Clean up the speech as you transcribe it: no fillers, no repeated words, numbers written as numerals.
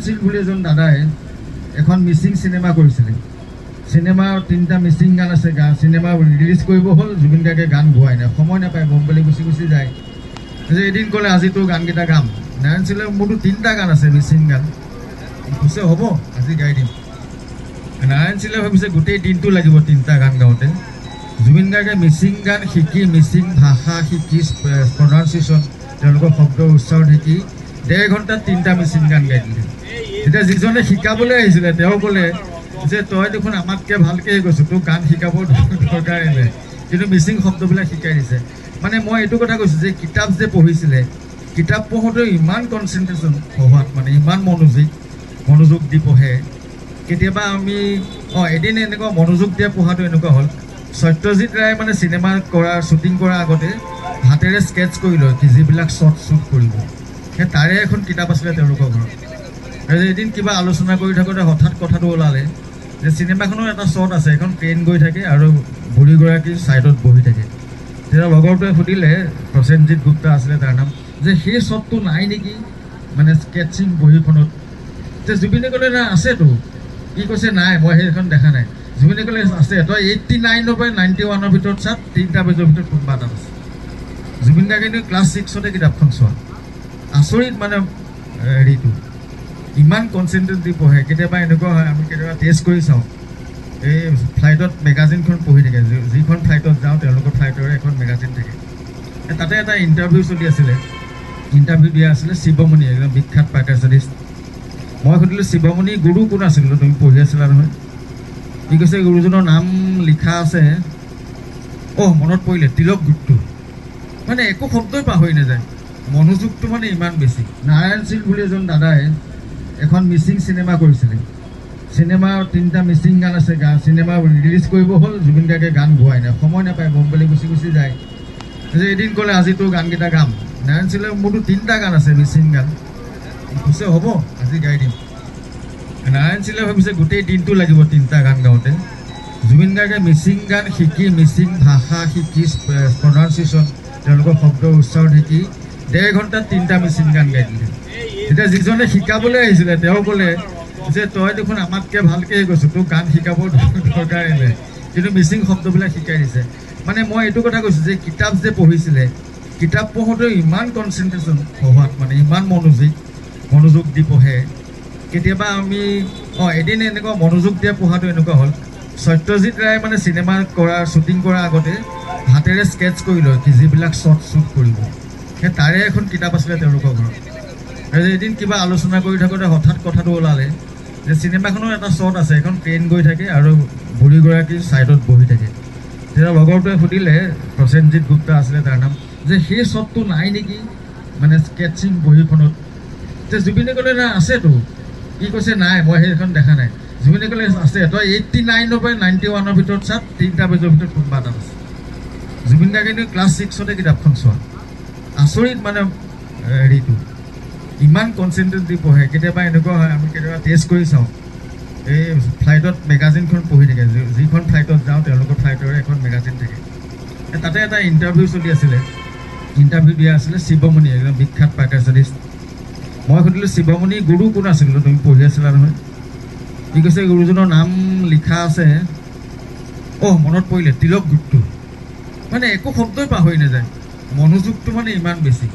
নাৰায়ণ বুলি এজন দাদাই এখন মিচিং চিনেমা কৰিছিলে। চিনেমাৰ 3টা মিচিং গান আছে। চিনেমা ৰিলিজ কৰিব হ'ল, জুবিন গাৰ্গে গান গোৱাই নাই, সময় নাপায়, বম্বেলৈ গুচি যায়। এদিন ক'লে আজি তোৰ গানকেইটা গাম। নাৰায়ণ চিলে মোৰতো 3টা গান আছে মিচিং গান। কৈছে হ'ব আজি গাই দিম। নাৰায়ণ চিলে ভাবিছে গোটেই দিনটো লাগিব 3টা গান গাওঁতে। জুবিন গাৰ্গে মিচিং গান শিকি, মিচিং ভাষা শিকি, প্ৰনাউন্সিয়েশ্যন তেওঁলোকৰ শব্দৰ উচ্চাৰণ শিকি 1.5 ঘণ্টাত 3টা মিচিং গান গাই দিলে। তেতিয়া যিজনে শিকাবলৈ আহিছিলে তেওঁ ক'লে যে তই দেখোন আমাতকৈ ভালকৈ কৈছোঁ, তোক গান শিকাব দৰকাৰেই নাই, কিন্তু মিচিং শব্দবিলাক শিকাই দিছে। মানে মই এইটো কথা কৈছোঁ যে কিতাপ যে পঢ়িছিলে, কিতাপ পঢ়োঁতেও ইমান কনচেনট্ৰেশ্যন পঢ়াত, মানে ইমান মনোযোগ দি পঢ়ে। কেতিয়াবা আমি এদিন এনেকুৱা মনোযোগ দিয়ে পঢ়াটো এনেকুৱা হ'ল, সত্যজিৎ ৰায়ে মানে চিনেমা শ্বুটিং কৰাৰ আগতে হাতেৰে স্কেটছ কৰি লয় কি যিবিলাক শ্বুট কৰিব। সেই তাৰে এখন কিতাপ আছিলে তেওঁলোকৰ ঘৰত। আৰু এদিন কিবা আলোচনা কৰি থাকোঁতে হঠাৎ কথাটো ওলালে যে চিনেমাখনৰ এটা শ্বট আছে, এখন ট্ৰেইন গৈ থাকে আৰু বুঢ়ীগৰাকী ছাইডত বহি থাকে। তেতিয়া লগৰটোৱে সুধিলে, প্ৰসেনজিৎ গুপ্তা আছিলে তাৰ নাম, যে সেই শ্বটটো নাই নেকি মানে স্কেটছিং বহীখনত। যে জুবিনে ক'লে না আছেতো। কি কৈছে নাই, মই সেইখন দেখা নাই। জুবিনে ক'লে আছে, তই 89ৰ পৰা 91ৰ ভিতৰত চা, 3টা পেজৰ ভিতৰত কোনোবা এটা আছে। জুবিন গাৰ্গে কিন্তু ক্লাছ 6তে কিতাপখন চোৱা। আচৰিত মানে হেৰিটো, ইমান কনচেনট্ৰেট দি পঢ়ে। কেতিয়াবা এনেকুৱা হয়, আমি কেতিয়াবা টেষ্ট কৰি চাওঁ, এই ফ্লাইটত মেগাজিনখন পঢ়ি থাকে। যিখন ফ্লাইটত যাওঁ তেওঁলোকৰ ফ্লাইটৰে এখন মেগাজিন থাকে। তাতে এটা ইণ্টাৰভিউ চলি আছিলে, ইণ্টাৰভিউ দিয়া আছিলে শিৱমণি, একদম বিখ্যাত পাইকাৰচালিষ্ট। মই সুধিলোঁ শিৱমণি গুৰু কোন আছিল, তুমি পঢ়ি আছিলা নহয়? কি কৈছে, গুৰুজনৰ নাম লিখা আছে, মনত পৰিলে, তিলক গুপ্তু। মানে একো শব্দই পাহৰি নাযায়, মনোযোগটো মানে ইমান বেছি। নাৰায়ণ বুলি এজন দাদাই এখন মিচিং চিনেমা কৰিছিলে। চিনেমাৰ 3টা মিচিং গান আছে। চিনেমা ৰিলিজ কৰিব হ'ল, জুবিন গাৰ্গে গান গোৱাই নাই, সময় নাপায়, বম্বেলৈ গুচি যায়। এদিন ক'লে আজি তোৰ গানকেইটা গাম। নাৰায়ণ চিলে মোৰতো 3টা গান আছে মিচিং গান। কৈছে হ'ব আজি গাই দিম। নাৰায়ণ চিলে ভাবিছে গোটেই দিনটো লাগিব 3টা গান গাওঁতে। জুবিন গাৰ্গে মিচিং গান শিকি, মিচিং ভাষা শিকি, প্ৰনাউন্সিয়েশ্যন তেওঁলোকৰ শব্দৰ উচ্চাৰণ শিকি 1.5 ঘণ্টাত 3টা মিচিং গান গাই দিলে। তেতিয়া যিজনে শিকাবলৈ আহিছিলে তেওঁ ক'লে যে তই দেখোন আমাতকৈ ভালকৈ কৈছোঁ, তোক গান শিকাব দৰকাৰেই নাই, কিন্তু মিচিং শব্দবিলাক শিকাই দিছে। মানে মই এইটো কথা কৈছোঁ যে কিতাপ যে পঢ়িছিলে, কিতাপ পঢ়োঁতেও ইমান কনচেনট্ৰেশ্যন পঢ়াত, মানে ইমান মনোযোগ দি পঢ়ে। কেতিয়াবা আমি এদিন এনেকুৱা মনোযোগ দিয়ে পঢ়াটো এনেকুৱা হ'ল, সত্যজিৎ ৰায়ে মানে চিনেমা শ্বুটিং কৰাৰ আগতে হাতেৰে স্কেটছ কৰি লয় কি যিবিলাক শ্বুট কৰিব। সেই তাৰে এখন কিতাপ আছিলে তেওঁলোকৰ ঘৰত। আৰু এদিন কিবা আলোচনা কৰি থাকোঁতে হঠাৎ কথাটো ওলালে যে চিনেমাখনৰ এটা শ্বট আছে, এখন ট্ৰেইন গৈ থাকে আৰু বুঢ়ীগৰাকী ছাইডত বহি থাকে। তেতিয়া লগৰটোৱে সুধিলে, প্ৰসেনজিৎ গুপ্তা আছিলে তাৰ নাম, যে সেই শ্বটটো নাই নেকি মানে স্কেটছিং বহীখনত। যে জুবিনে ক'লে না আছেতো। কি কৈছে নাই, মই সেইখন দেখা নাই। জুবিনে ক'লে আছে, তই 89ৰ পৰা 91ৰ ভিতৰত চা, 3টা পেজৰ ভিতৰত কোনোবা এটা আছে। জুবিন গাৰ্গে কিন্তু ক্লাছ 6তে কিতাপখন চোৱা। আচৰিত মানে হেৰিটো, ইমান কনচেনট্ৰেট দি পঢ়ে। কেতিয়াবা এনেকুৱা হয়, আমি কেতিয়াবা টেষ্ট কৰি চাওঁ, এই ফ্লাইটত মেগাজিনখন পঢ়ি থাকে। যিখন ফ্লাইটত যাওঁ তেওঁলোকৰ ফ্লাইটৰে এখন মেগাজিন থাকে। তাতে এটা ইণ্টাৰভিউ চলি আছিলে, ইণ্টাৰভিউ দিয়া আছিলে শিৱমণি, একদম বিখ্যাত পাইকাৰচালিষ্ট। মই সুধিলোঁ শিৱমণি গুৰু কোন আছিল, তুমি পঢ়ি আছিলা নহয়? কি কৈছে, গুৰুজনৰ নাম লিখা আছে, মনত পৰিলে, তিলক গুপ্তু। মানে একো শব্দই পাহৰি নাযায়, মনোযোগটো মানে ইমান বেছি।